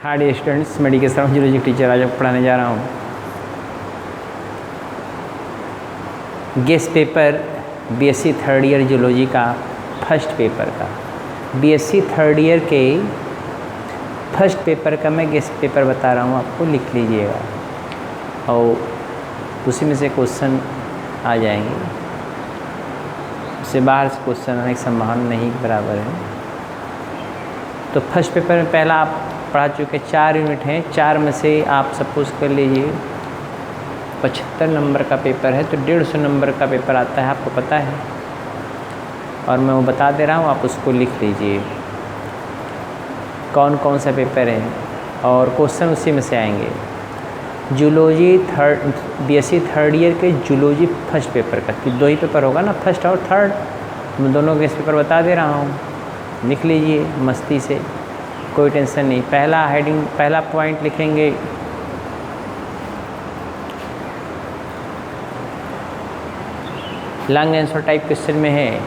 Hi dear students, मैं DK. Sharma zoology teacher आज आपको पढ़ाने जा रहा हूँ guest paper BSc third year zoology का फर्स्ट पेपर का। बीएससी थर्ड ईयर के फर्स्ट पेपर का मैं गेस्ट पेपर बता रहा हूँ, आपको लिख लीजिएगा और उसी में से क्वेश्चन आ जाएंगे। उससे बाहर से क्वेश्चन आने की संभावना नहीं बराबर है। तो फर्स्ट पेपर में पहला आप पढ़ा चुके 4 यूनिट हैं। 4 में से आप सपोज कर लीजिए 75 नंबर का पेपर है, तो 150 नंबर का पेपर आता है, आपको पता है। और मैं वो बता दे रहा हूँ, आप उसको लिख लीजिए कौन कौन सा पेपर है और क्वेश्चन उसी में से आएंगे। जूलॉजी बीएससी थर्ड ईयर के जूलॉजी फर्स्ट पेपर का, कि 2 ही पेपर होगा ना, फर्स्ट और थर्ड। मैं दोनों गेस्ट पेपर बता दे रहा हूँ, लिख लीजिए मस्ती से, कोई टेंशन नहीं। पहला हेडिंग, पहला पॉइंट लिखेंगे लॉन्ग आंसर टाइप क्वेश्चन में है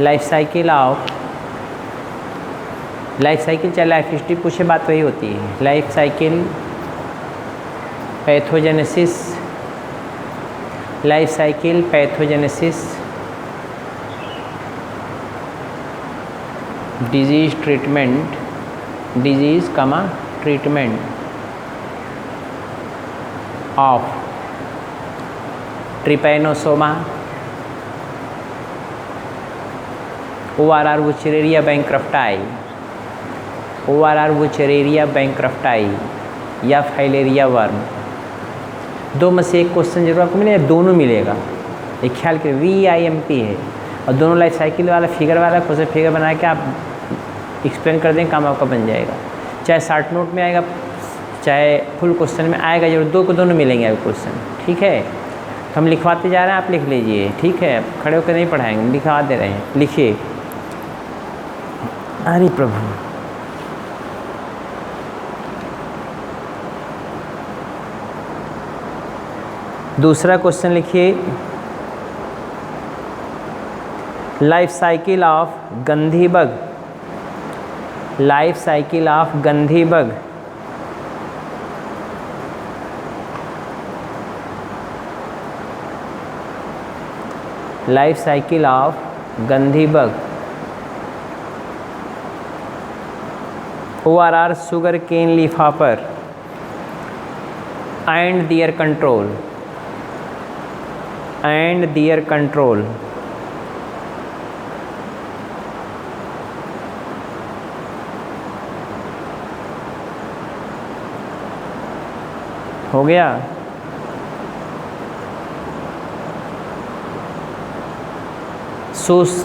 लाइफ साइकिल चाहे लाइफ हिस्ट्री पूछे, बात वही होती है। Life cycle, pathogenesis, life cycle, pathogenesis, disease treatment, disease treatment of trypanosoma, ORR wuchereria bancrofti, ORR wuchereria bancrofti या फाइलेरिया वर्म। 2 में से एक क्वेश्चन जरूर आपको मिलेगा, दोनों मिलेगा, एक ख्याल के VIMP है। और दोनों लाइफ साइकिल वाला फिगर वाला क्वेश्चन फिगर बना के आप एक्सप्लेन कर दें, काम आपका बन जाएगा। चाहे शॉर्ट नोट में आएगा, चाहे फुल क्वेश्चन में आएगा, जरूर 2 को दोनों मिलेंगे आपको क्वेश्चन, ठीक है। तो हम लिखवाते जा रहे हैं, आप लिख लीजिए, ठीक है। खड़े होकर नहीं पढ़ाएंगे, लिखवा दे रहे हैं, लिखिए। अरे प्रभु, दूसरा क्वेश्चन लिखिए, life cycle of gundhi bug, life cycle of gundhi bug, life cycle of gundhi bug. ORR sugar cane leaf hopper and their control, and their control. हो गया।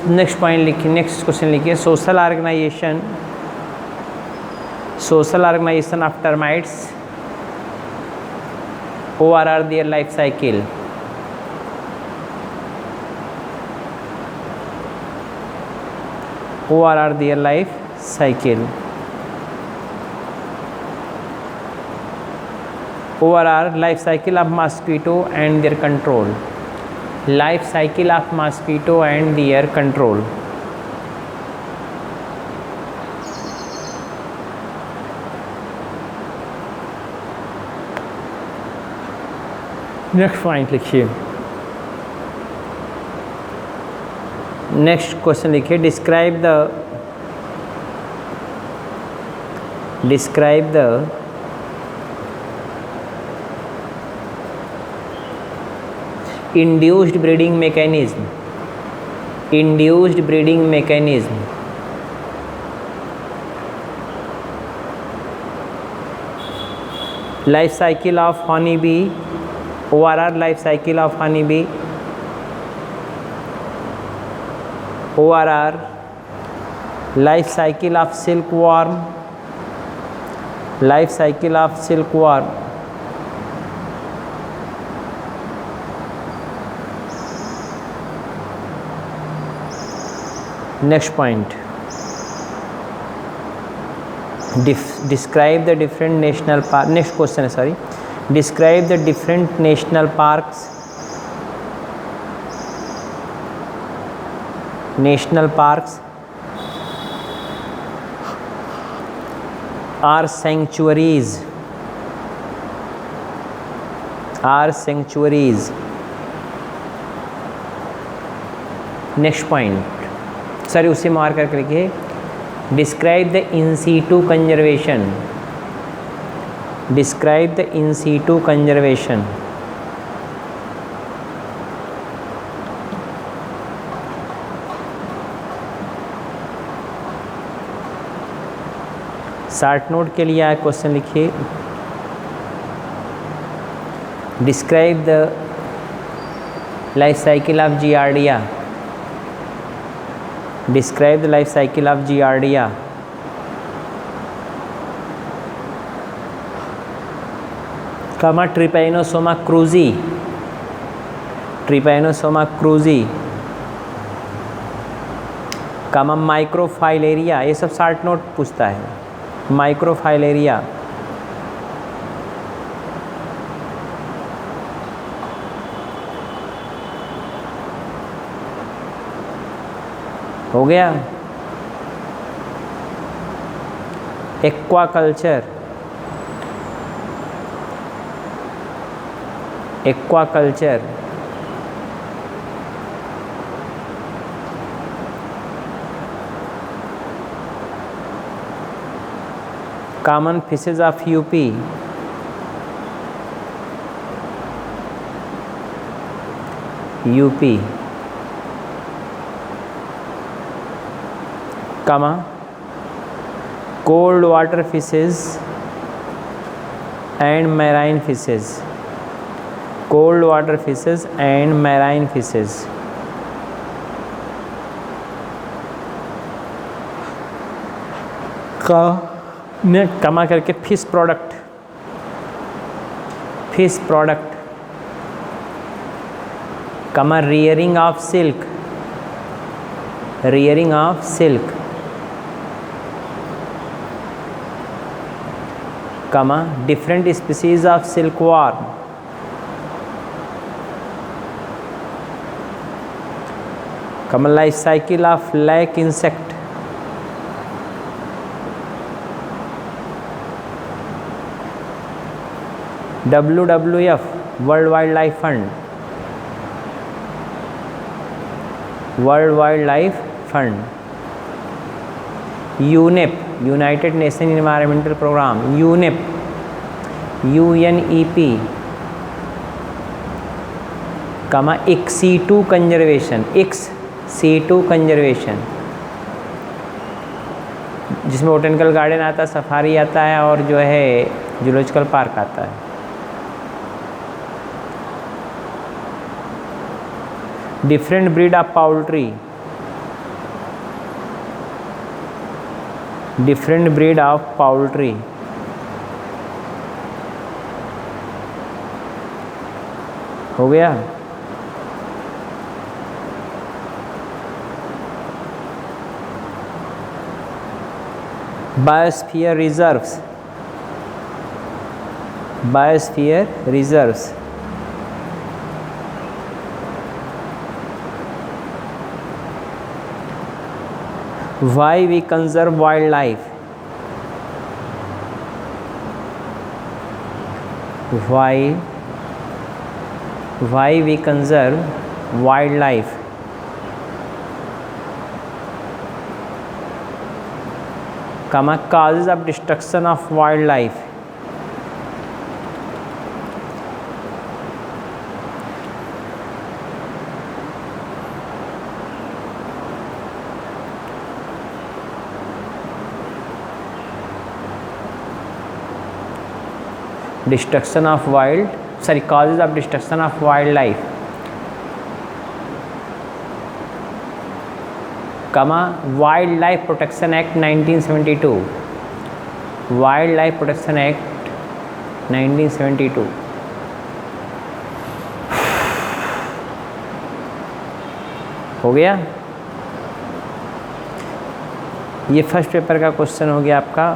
नेक्स्ट पॉइंट लिखिए, नेक्स्ट क्वेश्चन लिखिए, social organisation of termites, ORR their life cycle. ORR their life cycle. ORR life cycle of mosquito and their control, life cycle of mosquito and their control. Next point लिखिए, next question लिखिए, describe the induced breeding mechanism, induced breeding mechanism, life cycle of honeybee, ORR life cycle of honeybee, ORR life cycle of silkworm, life cycle of silkworm। Next point, describe the different national park. Next question है, sorry, describe the different national parks, are sanctuaries, are sanctuaries. Next point sir उसे मार करके लिखिए, describe the in situ conservation, describe the in situ conservation. Short note के लिए आया question लिखिए, describe the life cycle of giardia, describe the life cycle of giardia. Comma trypanosoma cruzi, trypanosoma cruzi, comma microfilaria. ये सब short note पूछता है. Microfilaria, हो गया. Aquaculture, aquaculture, common fishes of UP, UP, comma cold water fishes and marine fishes, cold water fishes and marine fishes. का ने comma करके fish product, fish product, comma rearing of silk, rearing of silk, comma different species of silkworm, comma life cycle of lac insect, WWF world wild life fund, world wild life fund. UNEP united nation environmental programme, UNEP, UNEP, comma ex situ conservation, ex situ conservation, जिसमें botanical garden आता है, safari आता है और जो है zoological park आता है. Different breed of poultry, different breed of poultry, हो गया. Biosphere reserves, biosphere reserves, why we conserve wildlife, why we conserve wildlife, comma causes of destruction of wildlife, destruction of wild, sorry, causes of destruction of wildlife, comma Wildlife Protection Act 1972, Wildlife Protection Act 1972. हो गया. ये first paper का question हो गया आपका.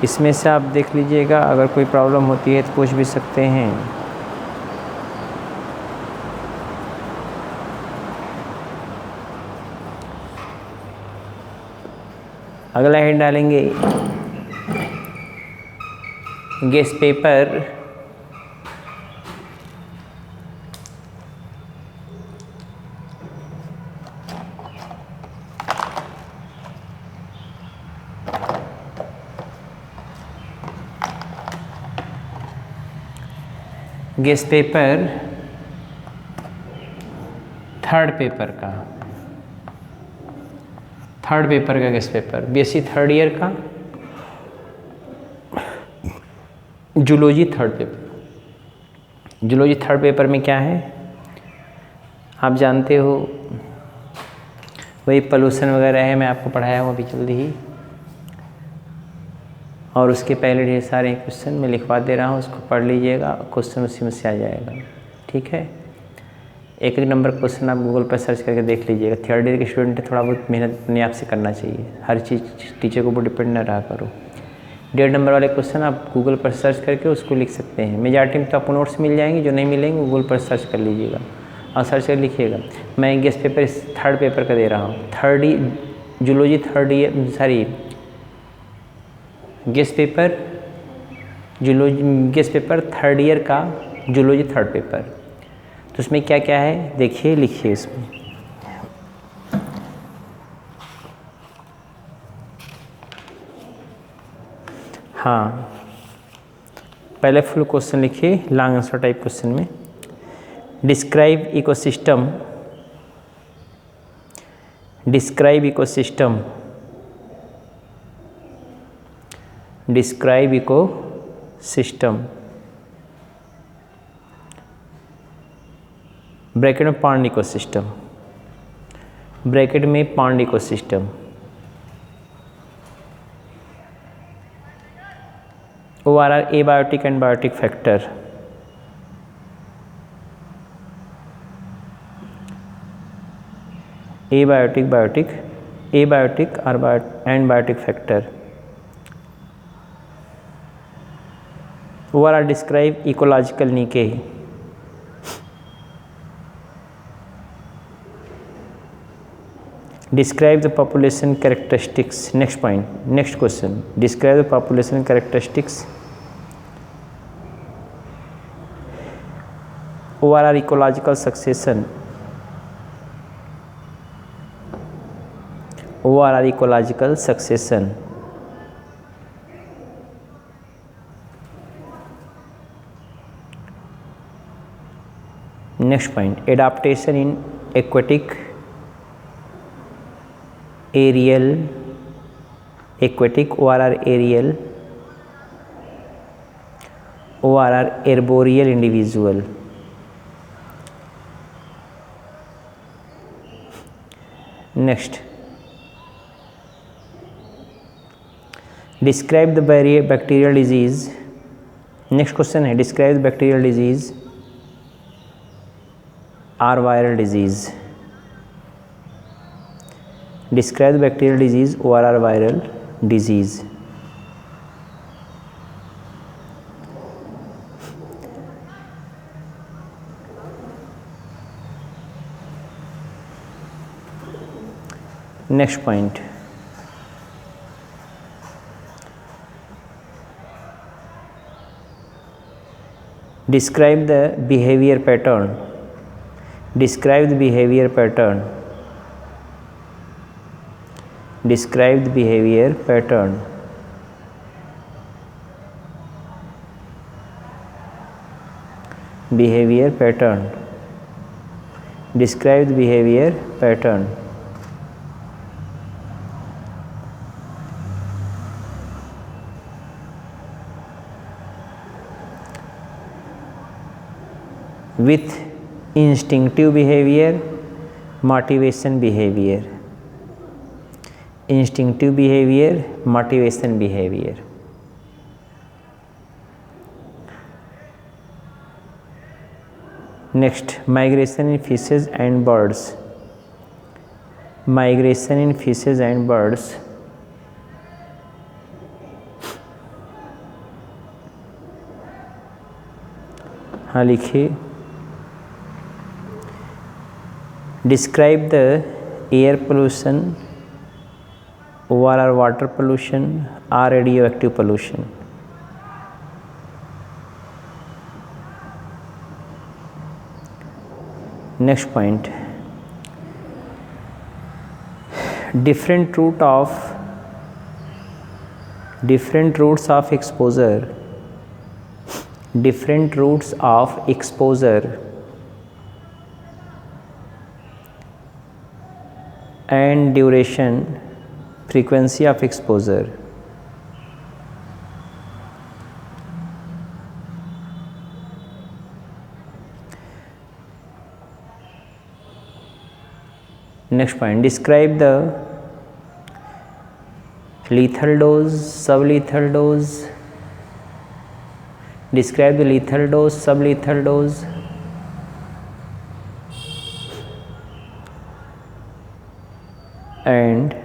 इसमें से आप देख लीजिएगा, अगर कोई प्रॉब्लम होती है तो पूछ भी सकते हैं. अगला हेड डालेंगे guess paper guess paper third paper का guess paper BSc third year का zoology third paper. Zoology third paper में क्या है आप जानते हो, वही पोल्यूशन वगैरह है, मैं आपको पढ़ाया हूँ अभी जल्दी ही, और उसके पहले ढेर सारे क्वेश्चन मैं लिखवा दे रहा हूँ, उसको पढ़ लीजिएगा, क्वेश्चन उसी में से आ जाएगा। ठीक है, एक नंबर क्वेश्चन आप गूगल पर सर्च करके देख लीजिएगा। थर्ड ईयर के स्टूडेंट थोड़ा बहुत मेहनत अपने आप से करना चाहिए, हर चीज़ टीचर के ऊपर डिपेंड ना रहा करो। 1.5 नंबर वाले क्वेश्चन आप गूगल पर सर्च करके उसको लिख सकते हैं। मेजॉरिटी में तो आपको नोट्स मिल जाएंगे, जो नहीं मिलेंगे गूगल पर सर्च कर लीजिएगा और सर्च कर लिखिएगा। मैं गेस पेपर थर्ड पेपर का दे रहा हूँ, zoology third year, sorry guess paper third year का जूलॉजी थर्ड पेपर। तो उसमें क्या क्या है देखिए, लिखिए इसमें। हाँ, पहले फुल क्वेश्चन लिखिए, लॉन्ग आंसर टाइप क्वेश्चन में। Describe ecosystem, describe ecosystem, describe ecosystem, bracket में पांड इकोसिस्टम, ब्रैकेट में pond ecosystem. ORR abiotic and biotic factor, abiotic and biotic factor. ORR describe ecological niche, describe the population characteristics. Next point, next question, describe the population characteristics. ORR ecological succession, ORR ecological succession। Next point, adaptation in aquatic, aerial, aquatic, ORR aerial, ORR arboreal individual। Next, describe the bacterial disease। Next question है, describe the bacterial disease or viral disease. Describe the bacterial disease और or viral disease. Next point, describe the behavior pattern, describe the behavior pattern, describe the behavior pattern। behavior pattern, describe the behavior pattern। with instinctive behavior, motivation behavior, instinctive behavior, motivation behavior। next, migration in fishes and birds, migration in fishes and birds। हाँ लिखिए, describe the air pollution ORR water pollution, R radioactive pollution. Next point, different routes of exposure, different routes of exposure and duration, frequency of exposure. Next point, describe the lethal dose, sublethal dose. Describe the lethal dose, sublethal dose. And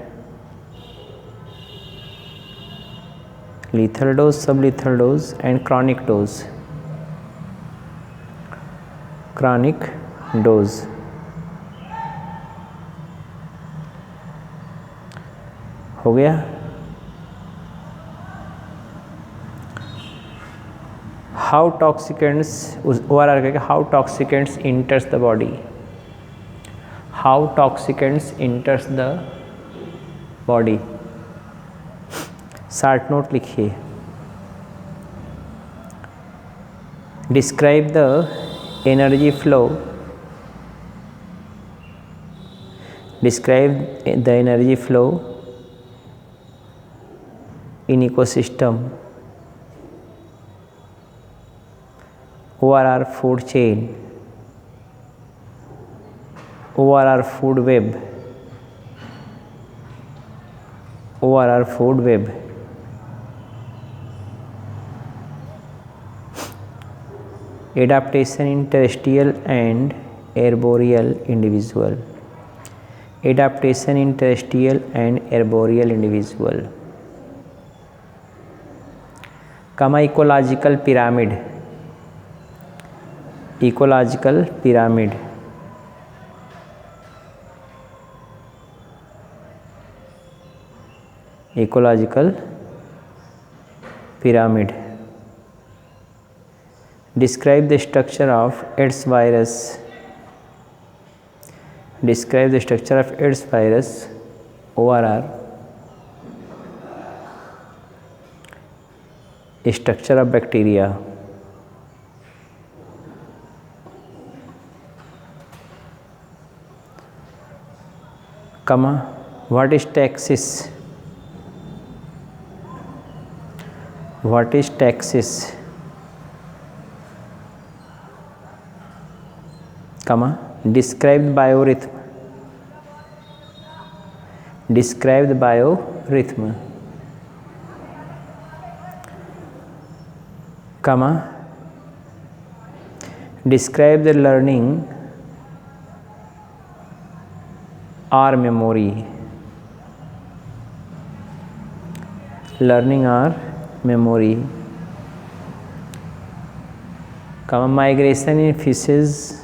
lethal dose, sublethal dose and chronic dose. Chronic dose. हो गया। How toxicants, ORR कहेगा how toxicants enters the body, how toxicants enters the body. Short note लिखिए। Describe the energy flow, describe the energy flow in ecosystem, ORR food chain, ORR food web, ORR food web. Adaptation in terrestrial and arboreal individual, adaptation in terrestrial and arboreal individual. Comma, ecological pyramid, ecological pyramid. Ecological pyramid. Describe the structure of AIDS virus, describe the structure of AIDS virus, ORR. Structure of bacteria, comma, what is taxis, what is taxis, comma, describe the biorhythm, describe the biorhythm, comma, describe the learning or memory, learning or memory, comma, migration in fishes,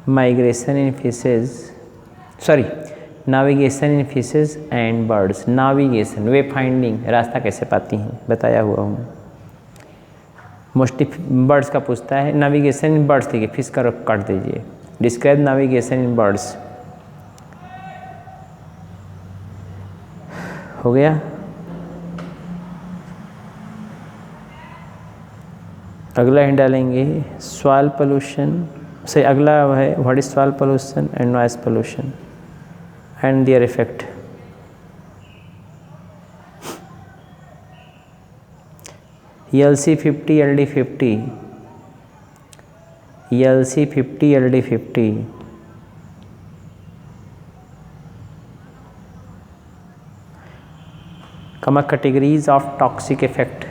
migration in fishes, sorry, navigation in fishes and birds, navigation, way finding, रास्ता कैसे पाती हैं बताया हुआ हूँ। Mostly birds का पूछता है, नेविगेशन इन बर्ड्स, देखिए फिश का काट दीजिए। डिस्क्राइब नेविगेशन इन बर्ड्स, हो गया। अगला हिंट डालेंगे सॉइल पोल्यूशन से, अगला है what is soil pollution and noise pollution and their effect. LC50 LD50, LC50 LD50, comma, categories of toxic effect,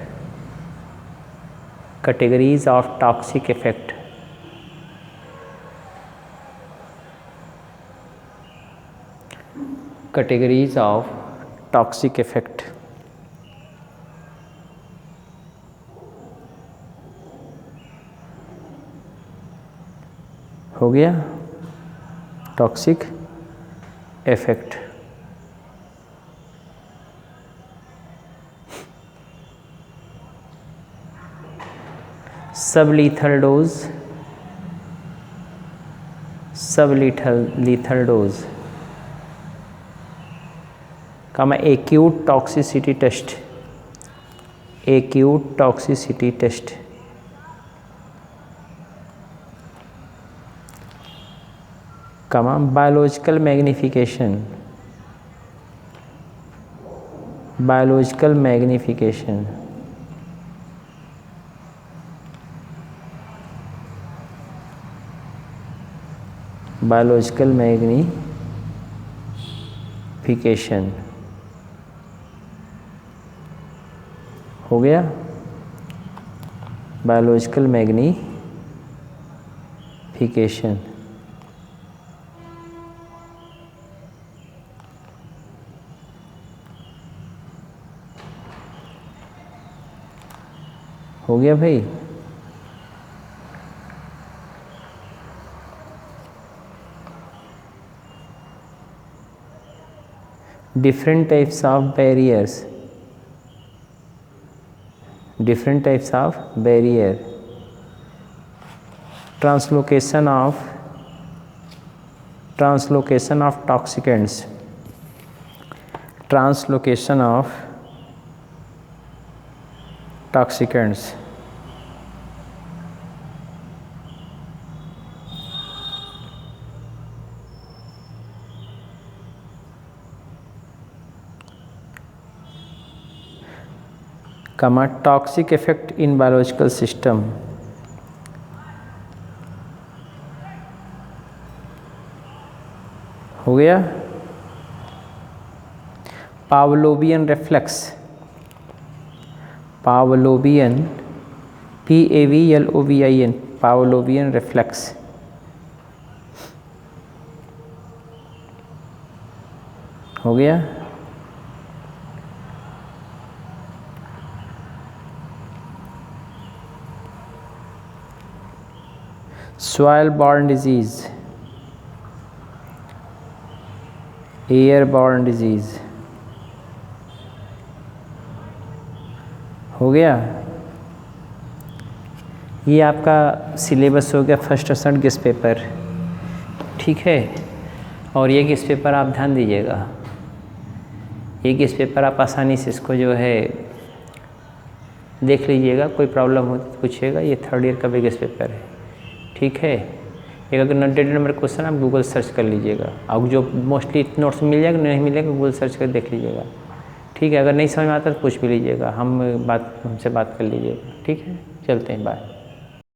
categories of toxic effect, categories of toxic effect, हो गया toxic effect. सब lethal dose कमा acute toxicity test कमा biological magnification हो गया। Biological magnification हो गया भाई। different types of barrier translocation of toxicants कमा toxic effect in biological system हो गया। Pavlovian reflex PAVLOVIN Pavlovian reflex हो गया। soil borne disease airborne disease हो गया। ये आपका सिलेबस हो गया फर्स्ट और सेकंड गेस्ट पेपर, ठीक है। और ये गेस्ट पेपर आप ध्यान दीजिएगा, ये गेस्ट पेपर आप आसानी से इसको जो है देख लीजिएगा, कोई प्रॉब्लम हो तो पूछिएगा। ये थर्ड ईयर का भी गेस्ट पेपर है, ठीक है। एक अगर 90 नंबर क्वेश्चन आप गूगल सर्च कर लीजिएगा, और जो मोस्टली नोट्स मिल जाएगा, नहीं मिलेगा गूगल सर्च कर देख लीजिएगा, ठीक है। अगर नहीं समझ में आता तो पूछ भी लीजिएगा, हमसे बात कर लीजिएगा, ठीक है। चलते हैं, बाय।